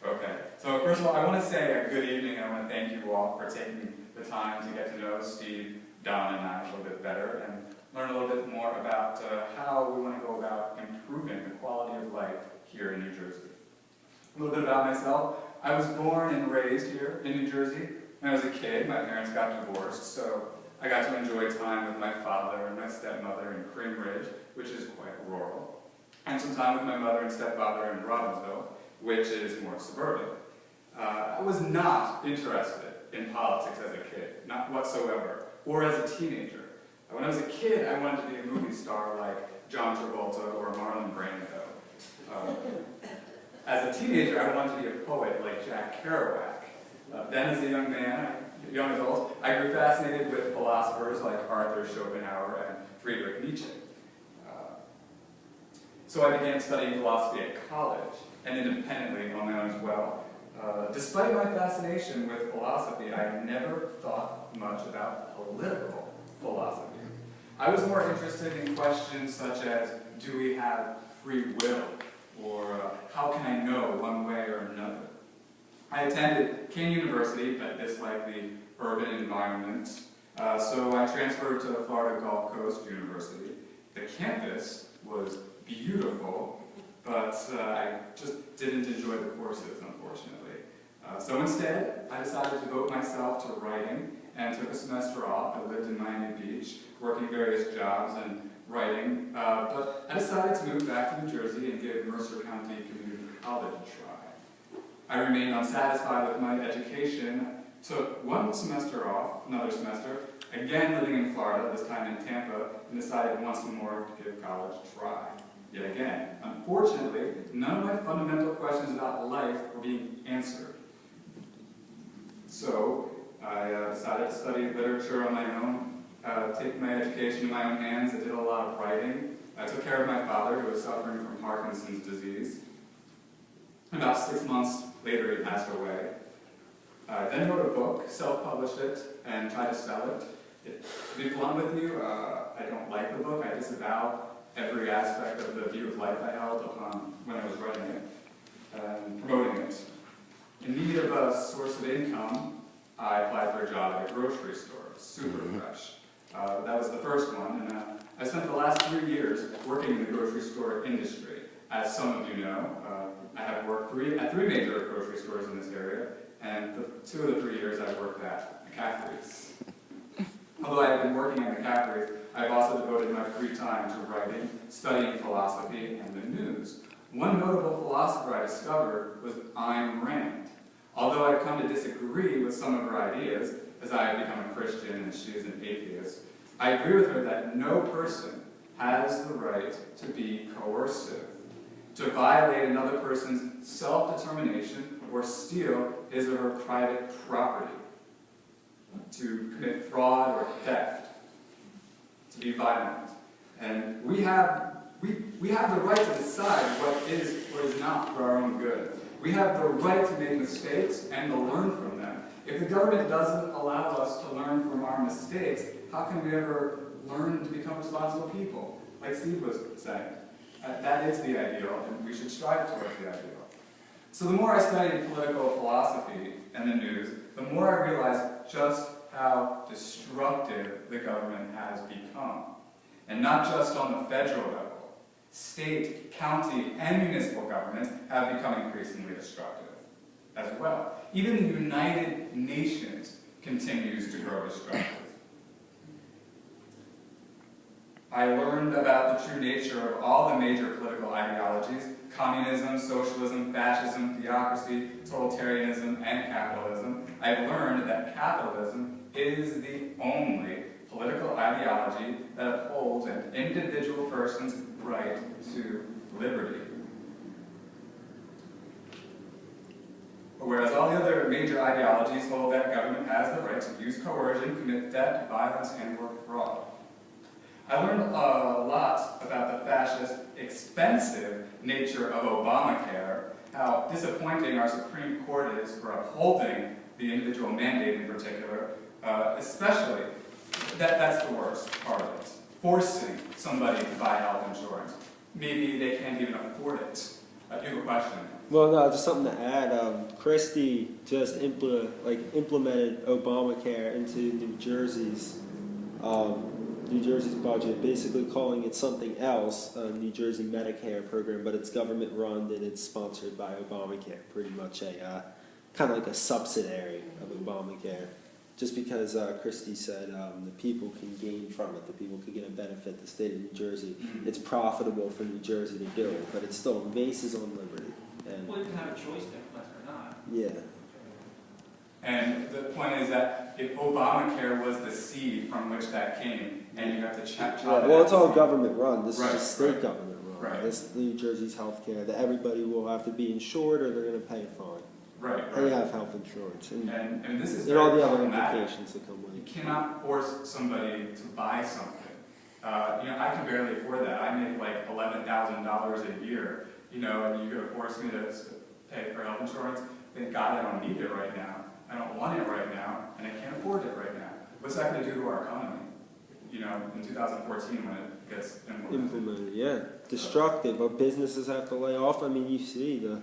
Okay. So first of all, I want to say a good evening. I want to thank you all for taking the time to get to know Steve, Don, and I a little bit better and learn a little bit more about how we want to go about improving the quality of life here in New Jersey. A little bit about myself. I was born and raised here in New Jersey. When I was a kid, my parents got divorced, so I got to enjoy time with my father and my stepmother in Cream Ridge, which is quite rural, and some time with my mother and stepfather in Robbinsville, which is more suburban. I was not interested in politics as a kid, not whatsoever, or as a teenager. When I was a kid, I wanted to be a movie star like John Travolta or Marlon Brando. As a teenager, I wanted to be a poet like Jack Kerouac. Then as a young adult, I grew fascinated with philosophers like Arthur Schopenhauer and Friedrich Nietzsche. So I began studying philosophy at college, and independently on my own as well. Despite my fascination with philosophy, I never thought much about political philosophy. I was more interested in questions such as, do we have free will? Or how can I know one way or another? I attended King University, but disliked the urban environment, so I transferred to Florida Gulf Coast University. The campus was beautiful, but I just didn't enjoy the courses, unfortunately. So instead, I decided to devote myself to writing and took a semester off. I lived in Miami Beach, working various jobs and writing, but I decided to move back to New Jersey and give Mercer County Community College a try. I remained unsatisfied with my education, took one semester off, another semester, again living in Florida, this time in Tampa, and decided once more to give college a try. Yet again, unfortunately, none of my fundamental questions about life were being answered. So I decided to study literature on my own, take my education in my own hands. I did a lot of writing. I took care of my father, who was suffering from Parkinson's disease. About 6 months later, he passed away. I then wrote a book, self-published it, and tried to sell it. To be blunt with you, I don't like the book. I disavow every aspect of the view of life I held upon when I was writing it and promoting it. In need of a source of income, I applied for a job at a grocery store, Super Fresh. That was the first one, and I spent the last 3 years working in the grocery store industry. As some of you know, I have worked at three major grocery stores in this area, and 2 of the 3 years I worked at McCaffrey's. Although I have been working at McCaffrey's, I've also devoted my free time to writing, studying philosophy, and the news. One notable philosopher I discovered was Ayn Rand. Although I've come to disagree with some of her ideas, as I have become a Christian and she is an atheist, I agree with her that no person has the right to be coercive, to violate another person's self-determination or steal his or her private property, to commit fraud or theft, to be violent. And we have the right to decide what is or is not for our own good. We have the right to make mistakes and to learn from them. If the government doesn't allow us to learn from our mistakes, how can we ever learn to become responsible people? Like Steve was saying. That is the ideal, and we should strive towards the ideal. So the more I studied political philosophy and the news, the more I realized just how destructive the government has become. And not just on the federal level. State, county, and municipal governments have become increasingly destructive as well. Even the United Nations continues to grow destructive. I learned about the true nature of all the major political ideologies: communism, socialism, fascism, theocracy, totalitarianism, and capitalism. I've learned that capitalism is the only political ideology that upholds an individual person's right to liberty. Whereas all the other major ideologies hold that government has the right to use coercion, commit theft, violence, and or fraud. I learned a lot about the fascist, expensive nature of Obamacare, how disappointing our Supreme Court is for upholding the individual mandate in particular, especially, that's the worst part of it, forcing somebody to buy health insurance. Maybe they can't even afford it. Do you have a question? Well, no, just something to add. Christie just implemented Obamacare into New Jersey's budget, basically calling it something else, New Jersey Medicare program, but it's government run and it's sponsored by Obamacare, pretty much a kind of like a subsidiary of Obamacare. Just because Christie said the people can gain from it, the people can get a benefit, the state of New Jersey. It's profitable for New Jersey to do it, but it still invases on liberty. And well, you can have a choice to implement it or not. yeah. And the point is that if Obamacare was the seed from which that came, and you have to check. Well, it's all government run. This right, is just state right, government run. Right. This is New Jersey's health care that everybody will have to be insured or they're going to pay a fine. Right, right. They have health insurance. And this is and all the other problematic. implications that come with You it. cannot force somebody to buy something. I can barely afford that. I make like $11,000 a year, and you're going to force me to pay for health insurance. Thank God I don't need it right now. I don't want it right now, and I can't afford it right now. What's that going to do to our economy? In 2014 when it gets implemented. Yeah. Destructive. But businesses have to lay off. I mean, you see the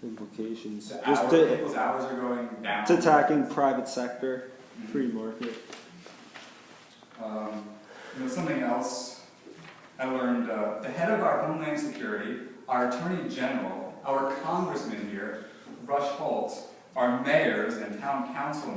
implications. People's hours are going down. It's attacking private sector, free market. Something else I learned, the head of our Homeland Security, our Attorney General, our Congressman here, Rush Holt, our mayors and town council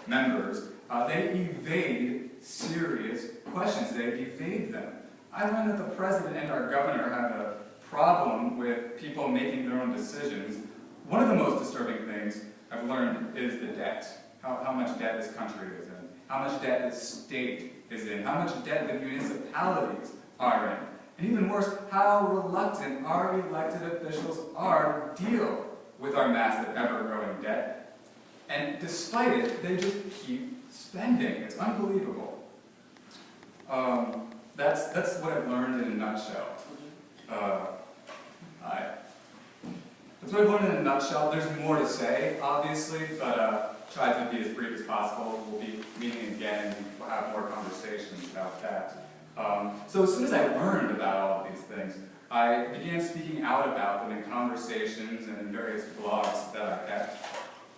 members, they evade serious questions. They evade them. I learned that the president and our governor have a problem with people making their own decisions. One of the most disturbing things I've learned is the debt. How much debt this country is in. How much debt this state is in. How much debt the municipalities are in. And even worse, how reluctant our elected officials are to deal with our massive, ever-growing debt. And despite it, they just keep spending. It's unbelievable. That's what I've learned in a nutshell. That's what I've learned in a nutshell. There's more to say, obviously, but try to be as brief as possible. We'll be meeting again, and we'll have more conversations about that. So as soon as I learned about all of these things, I began speaking out about them in conversations and in various blogs that I kept.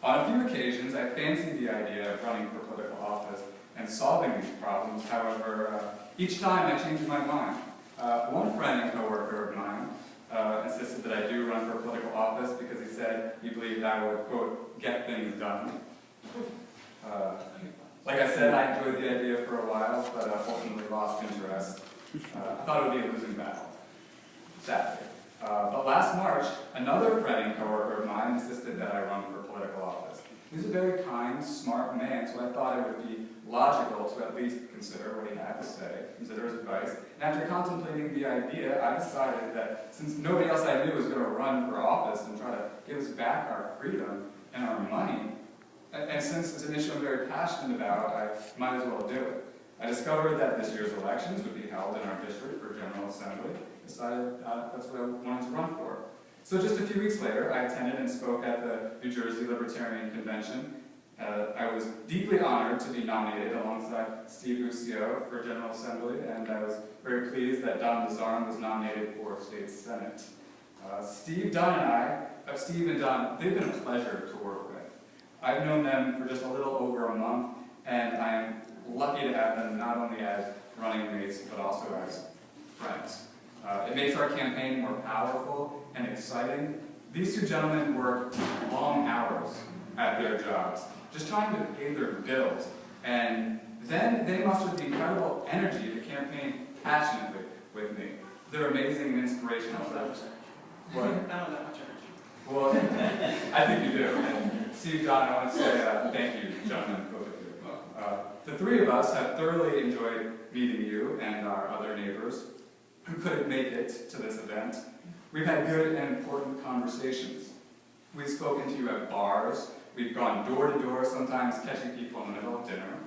On a few occasions, I fancied the idea of running for political office and solving these problems. However, each time I changed my mind. One friend and coworker of mine insisted that I do run for political office because he said he believed I would, quote, get things done. Like I said, I enjoyed the idea for a while, but ultimately lost interest. I thought it would be a losing battle, sadly. But last March, another friend and coworker of mine insisted that I run for political office. He's a very kind, smart man, so I thought it would be logical to at least consider what he had to say, consider his advice. And after contemplating the idea, I decided that since nobody else I knew was going to run for office and try to give us back our freedom and our money, and since it's an issue I'm very passionate about, I might as well do it. I discovered that this year's elections would be held in our district for General Assembly. Decided that's what I wanted to run for. So just a few weeks later, I attended and spoke at the New Jersey Libertarian Convention. I was deeply honored to be nominated alongside Steve Lucio for General Assembly, and I was very pleased that Don Lazarn was nominated for State Senate. Steve and Don, they've been a pleasure to work with. I've known them for just a little over a month, and I am lucky to have them not only as running mates, but also as friends. It makes our campaign more powerful and exciting. These two gentlemen work long hours at their jobs, just trying to pay their bills, and then they muster the incredible energy to campaign passionately with me. They're amazing and inspirational. What? I don't know that much energy. Well, I think you do. And Steve, Don, I want to say thank you, gentlemen, both of you. The three of us have thoroughly enjoyed meeting you and our other neighbors who couldn't make it to this event. We've had good and important conversations. We've spoken to you at bars. We've gone door to door, sometimes catching people in the middle of dinner.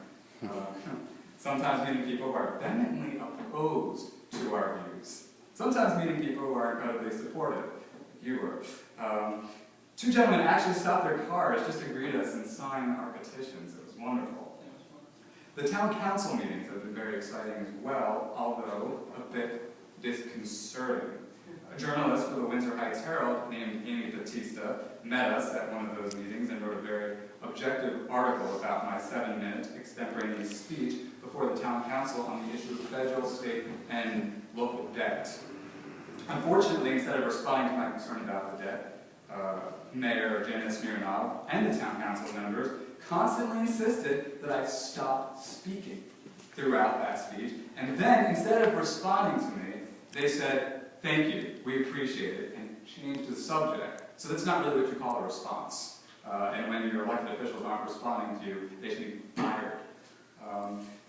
Sometimes meeting people who are vehemently opposed to our views. Sometimes meeting people who are incredibly supportive. You were. Two gentlemen actually stopped their cars just to greet us and sign our petitions. It was wonderful. The town council meetings have been very exciting as well, although a bit disconcerting. A journalist for the Windsor Heights Herald named Amy Batista met us at one of those meetings and wrote a very objective article about my 7-minute extemporaneous speech before the town council on the issue of federal, state, and local debt. Unfortunately, instead of responding to my concern about the debt, Mayor Janice Mironov and the town council members constantly insisted that I stop speaking throughout that speech, and then instead of responding to me, they said, "Thank you, we appreciate it," and changed the subject. So that's not really what you call a response. And when your elected officials aren't responding to you, they should be fired.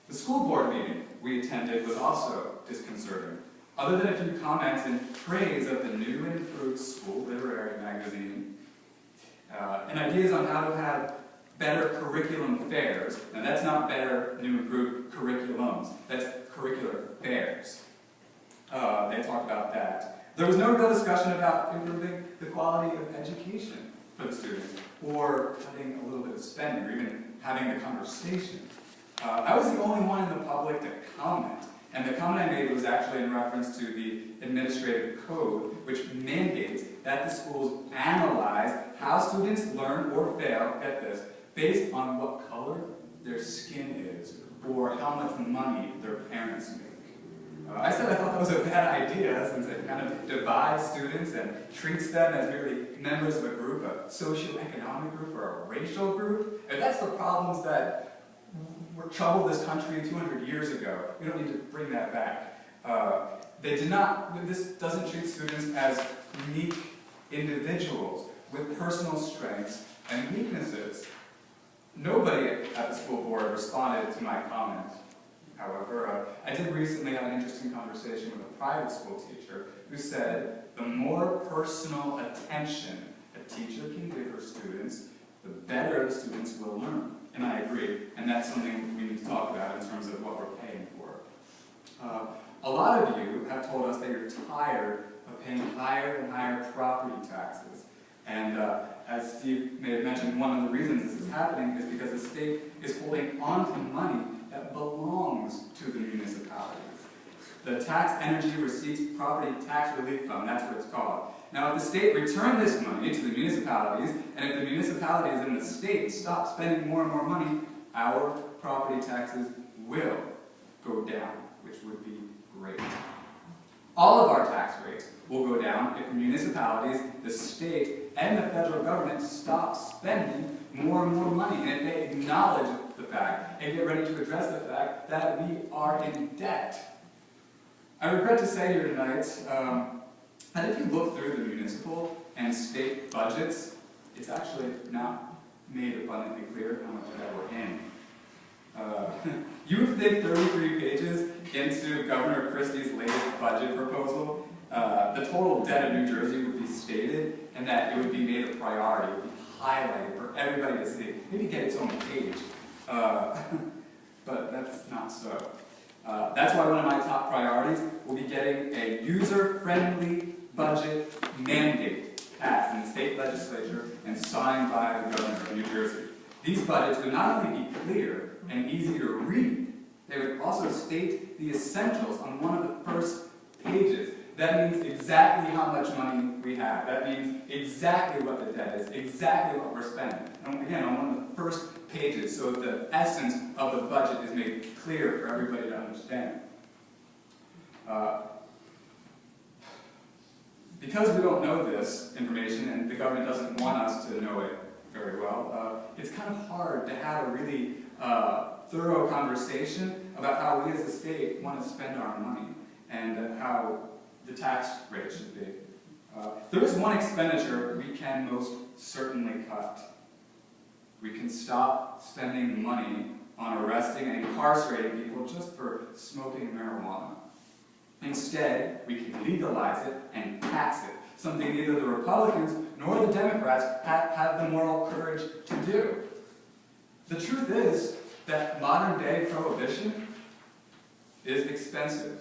The school board meeting we attended was also disconcerting. Other than a few comments in praise of the new and improved school literary magazine, and ideas on how to have better curriculum fairs. Now that's not better new improved curriculums, that's curricular fairs. They talked about that. There was no real discussion about improving the quality of education for the students, or cutting a little bit of spending, or even having the conversation. I was the only one in the public to comment, and the comment I made was actually in reference to the administrative code, which mandates that the schools analyze how students learn or fail, get this, based on what color their skin is, or how much money their parents make. I said I thought that was a bad idea, since it kind of divides students and treats them as merely members of a group, a socioeconomic group, or a racial group. And that's the problems that troubled this country 200 years ago. We don't need to bring that back. This doesn't treat students as unique individuals with personal strengths and weaknesses. Nobody at the school board responded to my comment. However, I did recently have an interesting conversation with a private school teacher who said the more personal attention a teacher can give her students, the better the students will learn. And I agree, and that's something we need to talk about in terms of what we're paying for. A lot of you have told us that you're tired of paying higher and higher property taxes. And as Steve may have mentioned, one of the reasons this is happening is because the state is holding on to money that belongs to the municipalities. The Tax Energy Receipts Property Tax Relief Fund, that's what it's called. Now, if the state returned this money to the municipalities, and if the municipalities in the state stop spending more and more money, our property taxes will go down, which would be great. All of our tax rates will go down if the municipalities, the state, and the federal government stop spending more and more money, and if they acknowledge the fact and get ready to address the fact that we are in debt. I regret to say here tonight that if you look through the municipal and state budgets, it's actually not made abundantly clear how much debt we're in. You would think 33 pages into Governor Christie's latest budget proposal, the total debt of New Jersey would be stated, and that it would be made a priority, it would be highlighted for everybody to see, maybe get its own page. But that's not so. That's why one of my top priorities will be getting a user-friendly budget mandate passed in the state legislature and signed by the governor of New Jersey. These budgets would not only be clear and easy to read, they would also state the essentials on one of the first pages. That means exactly how much money we have. That means exactly what the debt is, exactly what we're spending. And again, on one of the first pages, so the essence of the budget is made clear for everybody to understand. Because we don't know this information, and the government doesn't want us to know it very well, it's kind of hard to have a really thorough conversation about how we as a state want to spend our money, and how the tax rate should be. There is one expenditure we can most certainly cut. We can stop spending money on arresting and incarcerating people just for smoking marijuana. Instead, we can legalize it and tax it, something neither the Republicans nor the Democrats have the moral courage to do. The truth is that modern-day prohibition is expensive,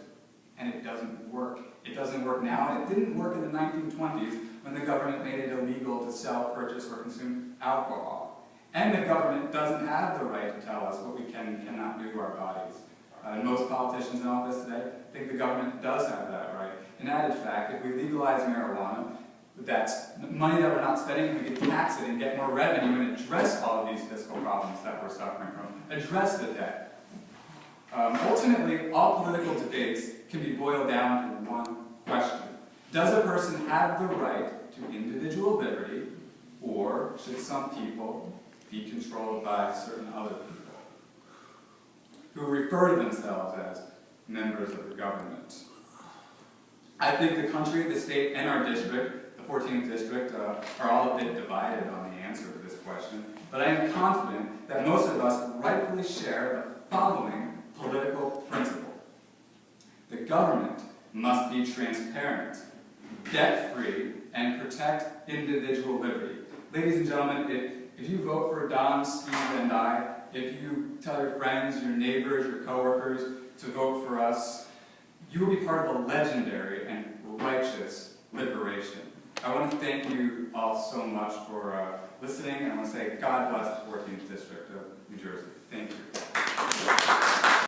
and it doesn't work. It doesn't work now, and it didn't work in the 1920s when the government made it illegal to sell, purchase, or consume alcohol. And the government doesn't have the right to tell us what we can and cannot do to our bodies. and most politicians in office today think the government does have that right. In added fact, if we legalize marijuana, that's money that we're not spending, we can tax it and get more revenue and address all of these fiscal problems that we're suffering from. Address the debt. Ultimately, all political debates can be boiled down to one question. Does a person have the right to individual liberty, or should some people be controlled by certain other people who refer to themselves as members of the government? I think the country, the state, and our district, the 14th district, are all a bit divided on the answer to this question, but I am confident that most of us rightfully share the following political principle. The government must be transparent, debt-free, and protect individual liberty. Ladies and gentlemen, if you vote for Don, Steve, and I, if you tell your friends, your neighbors, your coworkers to vote for us, you will be part of a legendary and righteous liberation. I want to thank you all so much for listening, and I want to say God bless the 14th District of New Jersey.